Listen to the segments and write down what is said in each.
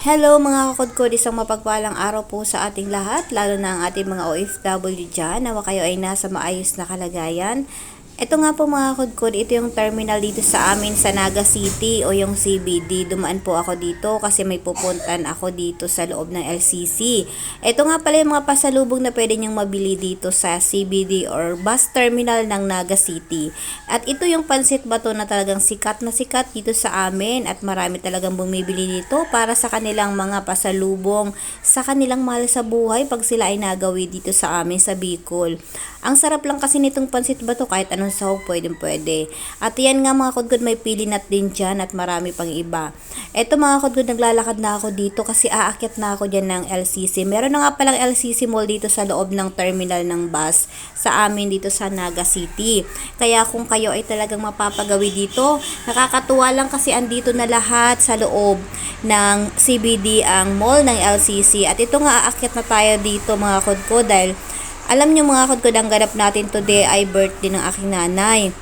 Hello mga kakudkod, isang mapagpalang araw po sa ating lahat, lalo na ang ating mga OFW dyan. Nawa kayo ay nasa maayos na kalagayan. Ito nga po mga kakudkod, ito yung terminal dito sa amin sa Naga City o yung CBD. Dumaan po ako dito kasi may pupuntan ako dito sa loob ng LCC. Ito nga pala yung mga pasalubong na pwede nyong mabili dito sa CBD or bus terminal ng Naga City. At ito yung pansit bato na talagang sikat na sikat dito sa amin at marami talagang bumibili dito para sa kanilang mga pasalubong sa kanilang mahal sa buhay pag sila ay nagawi dito sa amin sa Bicol. Ang sarap lang kasi nitong pansit bato kahit anong sahog pwede. At yan nga mga kudkod, may pilinat din dyan at marami pang iba. Eto mga kudkod, naglalakad na ako dito kasi aakyat na ako dyan ng LCC. Meron na nga palang LCC mall dito sa loob ng terminal ng bus sa amin dito sa Naga City. Kaya kung kayo ay talagang mapapagawi dito, nakakatuwa lang kasi andito na lahat sa loob ng CBD ang mall ng LCC. At ito nga aakyat na tayo dito mga kudkod dahil alam nyo mga kudkod, ang ganap natin today ay birthday ng aking nanay.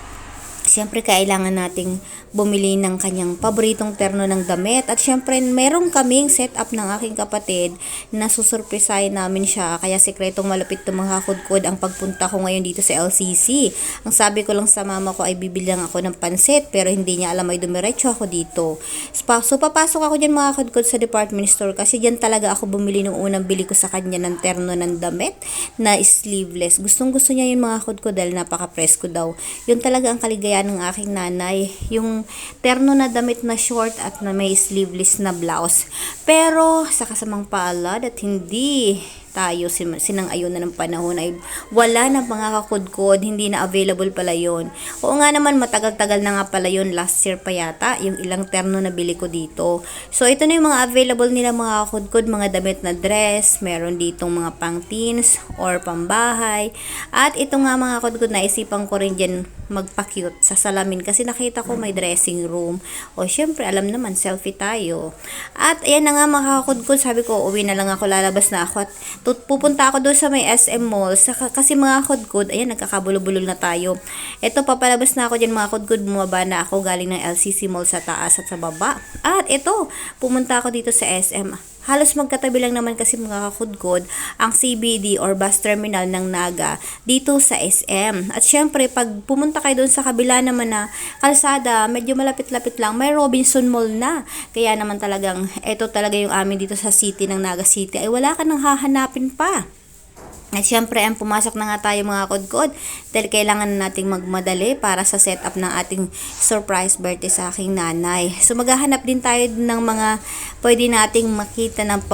Siyempre kailangan nating bumili ng kanyang paboritong terno ng damit at siyempre meron kaming setup ng aking kapatid na susurpresahin namin siya, kaya sikretong malapit to mga kudkod ang pagpunta ko ngayon dito sa LCC. Ang sabi ko lang sa mama ko ay bibili lang ako ng pansit pero hindi niya alam ay dumiretso ako dito. So papasok ako dyan mga kudkod sa department store kasi dyan talaga ako bumili nung unang bili ko sa kanya ng terno ng damit na sleeveless. Gustong gusto niya yun mga kudkod dahil napaka-presko daw. Yun talaga ang kaligayahan ng aking nanay, yung terno na damit na short at na may sleeveless na blouse. Pero sa kasamang palad at hindi tayo sinang-ayon na ng panahon ay wala na mga kakudkod, hindi na available pala yun. Oo nga naman, matagal-tagal na nga pala yun, last year pa yata yung ilang terno na bili ko dito. So ito na yung mga available nila mga kakudkod, mga damit na dress, meron ditong mga pang teens or pambahay. At ito nga mga kakudkod, naisipan ko rin dyan magpa-cute sa salamin kasi nakita ko may dressing room. O syempre alam naman, selfie tayo. At ayan na nga mga kakudkod, sabi ko uwi na lang ako, lalabas na ako at pupunta ako doon sa may SM Mall kasi mga kudkod, ayan nagkakabulol-bulol na tayo. Ito papalabas na ako dyan mga kudkod, bumaba na ako galing ng LCC Mall sa taas at sa baba. At ito, pumunta ako dito sa SM. Halos magkatabi lang naman kasi mga kakudkod ang CBD or bus terminal ng Naga dito sa SM. At syempre pag pumunta kayo doon sa kabila naman na kalsada, medyo malapit-lapit lang, may Robinson Mall na. Kaya naman talagang ito talaga yung amin dito sa city ng Naga City ay wala ka nang hahanapin pa. At syempre, ang pumasok na nga tayo mga kudkod dahil kailangan nating magmadali para sa setup ng ating surprise birthday sa aking nanay. So maghahanap din tayo ng mga pwede nating makita ng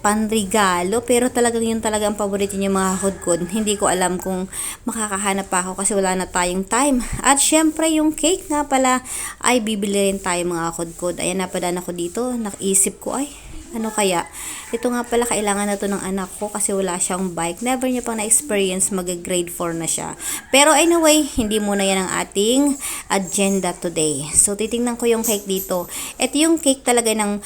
panregalo, pero talagang yun talaga ang paborito niya mga kudkod. Hindi ko alam kung makakahanap pa ako kasi wala na tayong time. At syempre yung cake nga pala ay bibili rin tayo mga kudkod. Ayan, napadaan ako dito, naisip ko ay ano kaya? Ito nga pala, kailangan na to ng anak ko kasi wala siyang bike. Never niya pang na-experience, mag-grade 4 na siya. Pero anyway, hindi muna yan ang ating agenda today. So, titingnan ko yung cake dito. Ito yung cake talaga ng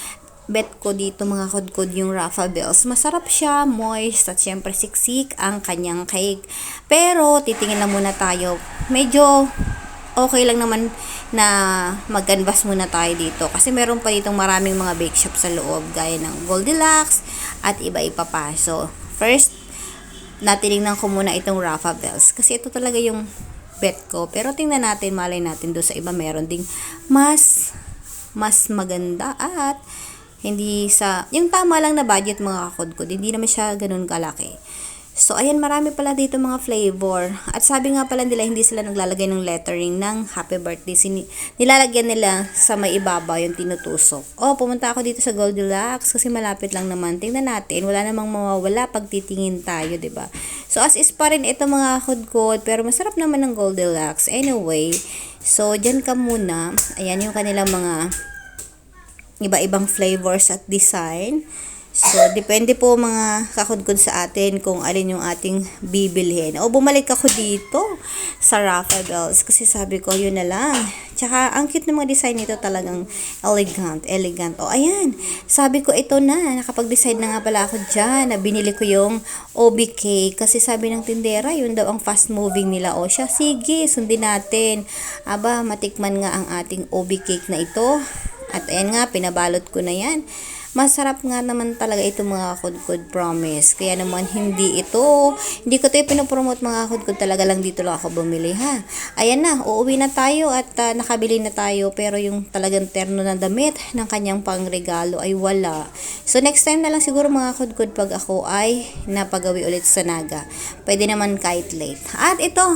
bet ko dito mga kudkod, yung Rafa Bells. Masarap siya, moist, at syempre siksik ang kanyang cake. Pero, titingin lang muna tayo. Medyo okay lang naman na mag-canvas muna tayo dito kasi meron pa ditong maraming mga bake shop sa loob gaya ng Goldilocks at iba-iba pa. So, first, natinignan ko muna itong Rafa Bells kasi ito talaga yung bet ko. Pero tingnan natin, malay natin doon sa iba meron ding mas maganda at hindi sa, yung tama lang na budget mga kakudkod, hindi naman siya ganun kalaki. So, ayan, marami pala dito mga flavor. At sabi nga pala nila, hindi sila naglalagay ng lettering ng happy birthday. Nilalagyan nila sa may ibabaw yung tinutusok. Oh, pumunta ako dito sa Goldilocks kasi malapit lang naman. Tingnan natin, wala namang mawawala pag titingin tayo, 'di ba? So, as is pa rin ito mga kudkod, pero masarap naman ng Goldilocks. Anyway, so, dyan ka muna. Ayan yung kanilang mga iba-ibang flavors at design. So, depende po mga kakudkod sa atin kung alin yung ating bibilhin. O, bumalik ako dito sa Rafa Bells kasi sabi ko, yun na lang. Tsaka, ang cute ng mga design nito talagang elegant. O, ayan. Sabi ko, ito na. Nakapag-decide na nga pala ako dyan na binili ko yung OBK kasi sabi ng tindera, yun daw ang fast moving nila. O, siya, sige, sundin natin. Aba, matikman nga ang ating OB cake na ito. At ayan nga, pinabalot ko na yan. Masarap nga naman talaga ito mga kudkud, promise. Kaya naman hindi ko ito pinopromote mga kudkud, talaga lang dito lang ako bumili ha. Ayan na, uuwi na tayo at nakabili na tayo, pero yung talagang terno na damit ng kanyang pangregalo ay wala. So next time na lang siguro mga kudkud pag ako ay napagawi ulit sa Naga. Pwede naman kahit late. At ito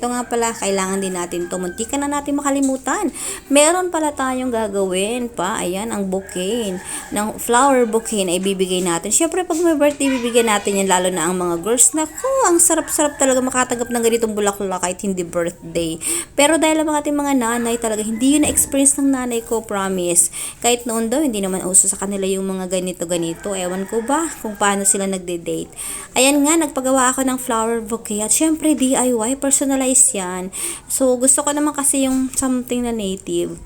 nga pala, kailangan din natin to. Muntikan na natin makalimutan. Meron pala tayong gagawin pa. Ayan, ang bouquet ng flower bouquet na ibibigay natin. Syempre, pag may birthday, ibibigay natin yan, lalo na ang mga girls. Naku, ang sarap-sarap talaga makatanggap ng ganitong bulaklak kahit hindi birthday. Pero dahil ang ating mga nanay talaga, hindi yun na-experience ng nanay ko, promise. Kahit noon daw, hindi naman uso sa kanila yung mga ganito-ganito. Ewan ko ba kung paano sila nagde-date. Ayan nga, nagpagawa ako ng flower bouquet. At syempre, DIY, personalized yan. So, gusto ko naman kasi yung something na native.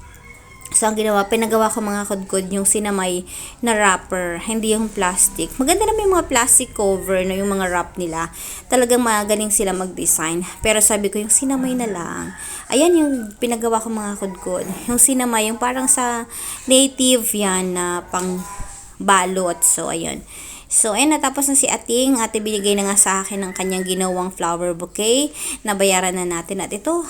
So, ang pinagawa ko mga kudkod, yung sinamay na wrapper, hindi yung plastic. Maganda naman yung mga plastic cover, no, yung mga wrap nila. Talagang magaling sila mag-design. Pero sabi ko, yung sinamay na lang. Ayan yung pinagawa ko mga kudkod. Yung sinamay, yung parang sa native yan na pang balot. So, ayun. So, ayun, natapos na si Ating. Ate, binigay na nga sa akin ng kanyang ginawang flower bouquet. Nabayaran na natin. At ito,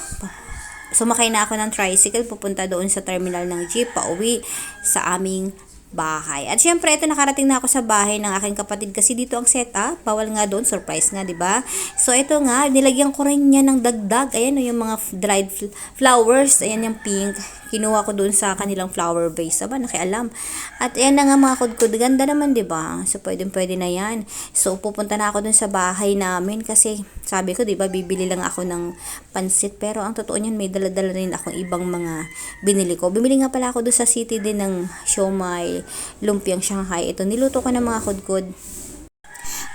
sumakay na ako ng tricycle pupunta doon sa terminal ng jeep pauwi sa aming bahay. At syempre, ito nakarating na ako sa bahay ng aking kapatid kasi dito ang setup. Bawal nga doon, surprise nga, 'di ba? So ito nga, nilagyan ko rin niya ng dagdag. Ayan, yung mga dried flowers, ayan yung pink. Kinuha ko doon sa kanilang flower vase. Aba, nakialam. At ayan na nga mga kudkud, ganda naman, 'di ba? So pwedeng-pwede na 'yan. So pupunta na ako doon sa bahay namin kasi sabi ko, 'di ba, bibili lang ako ng pansit, pero ang totoo niyan may dala-dala rin akong ibang mga binili ko. Bumili nga pala ako doon sa city din ng siomai, lumpiang Shanghai. Ito, niluto ko ng mga kudkud.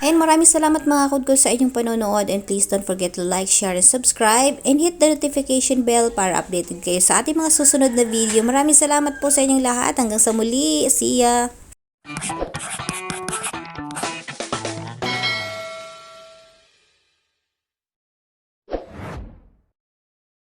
And maraming salamat mga kudkud sa inyong panonood, and please don't forget to like, share, and subscribe, and hit the notification bell para updated kayo sa ating mga susunod na video. Maraming salamat po sa inyong lahat. Hanggang sa muli. See ya!